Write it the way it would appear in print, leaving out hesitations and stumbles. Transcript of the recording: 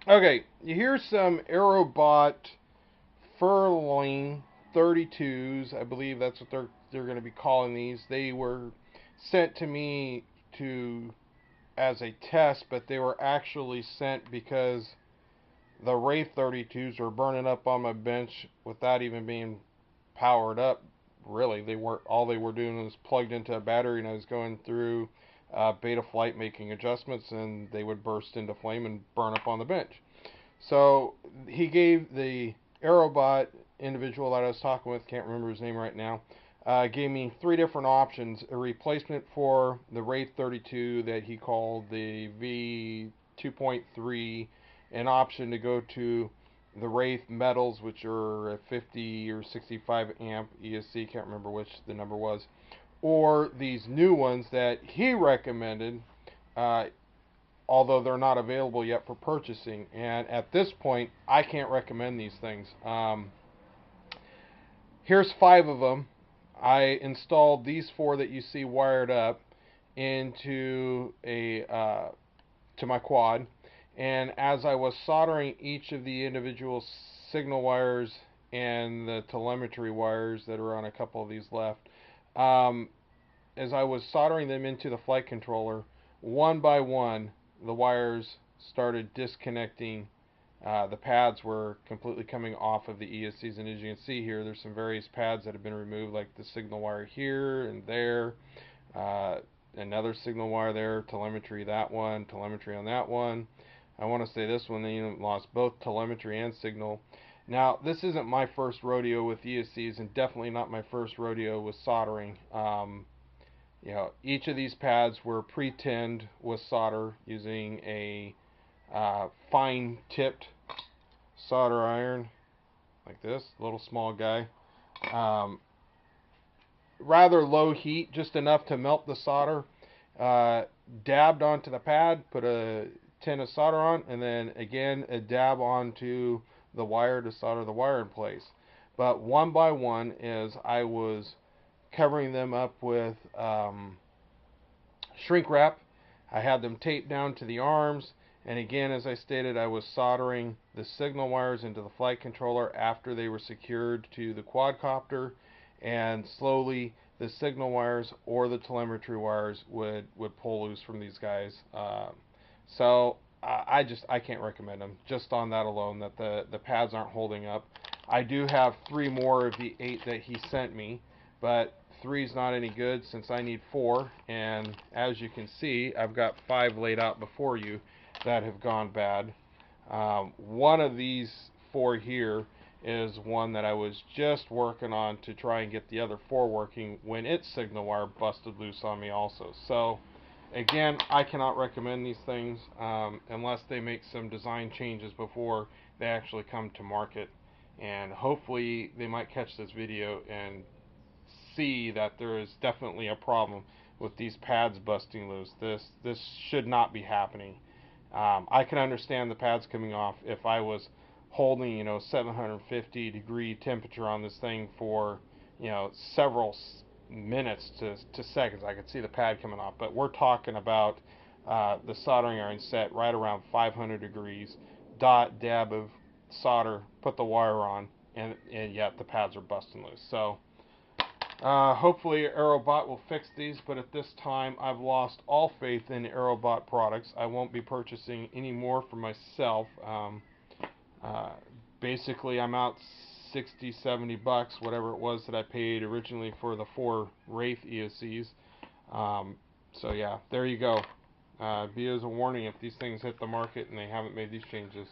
Okay, here's some Airbot Furling 32s. I believe that's what they're going to be calling these. They were sent to me to as a test, but they were actually sent because the Wraith32s were burning up on my bench without even being powered up. Really, they weren't. All they were doing was plugged into a battery, and I was going through beta flight making adjustments, and they would burst into flame and burn up on the bench. So he gave the Aerobot individual that I was talking with, can't remember his name right now, gave me three different options: a replacement for the Wraith32 that he called the V2.3, an option to go to the Wraith metals, which are a 50 or 65 amp ESC, can't remember which the number was, or these new ones that he recommended, uh, although they're not available yet for purchasing. And at this point, I can't recommend these things. Here's five of them. I installed these four that you see wired up into a to my quad, and as I was soldering each of the individual signal wires and the telemetry wires that are on a couple of these left, um, as I was soldering them into the flight controller, one by one, the wires started disconnecting. The pads were completely coming off of the ESCs, and as you can see here, there's some various pads that have been removed, like the signal wire here and there, uh, another signal wire there, telemetry on that one. I want to say this one, they lost both telemetry and signal. Now, this isn't my first rodeo with ESCs, and definitely not my first rodeo with soldering. Each of these pads were pre-tinned with solder using a fine-tipped solder iron like this, little small guy. Um, Rather low heat, just enough to melt the solder. Uh, Dabbed onto the pad, put a tin of solder on, and then again a dab onto the wire to solder the wire in place. But one by one, as I was covering them up with shrink wrap, I had them taped down to the arms, and again, as I stated, I was soldering the signal wires into the flight controller after they were secured to the quadcopter, and slowly the signal wires or the telemetry wires would pull loose from these guys. I can't recommend them just on that alone, that the pads aren't holding up. I do have three more of the 8 that he sent me, but three's not any good since I need 4, and as you can see, I've got 5 laid out before you that have gone bad. One of these 4 here is one that I was just working on to try and get the other 4 working when its signal wire busted loose on me also. So again, I cannot recommend these things unless they make some design changes before they actually come to market. And hopefully they might catch this video and see that there is definitely a problem with these pads busting loose. This should not be happening. I can understand the pads coming off if I was holding 750 degree temperature on this thing for several minutes to seconds. I could see the pad coming off, but we're talking about the soldering iron set right around 500 degrees. Dab of solder, put the wire on, and yet the pads are busting loose. So hopefully Aerobot will fix these, but at this time I've lost all faith in Aerobot products. I won't be purchasing any more for myself. Uh, Basically, I'm out 60, 70 bucks, whatever it was that I paid originally for the 4 Wraith ESCs. So yeah, there you go. Be as a warning if these things hit the market and they haven't made these changes.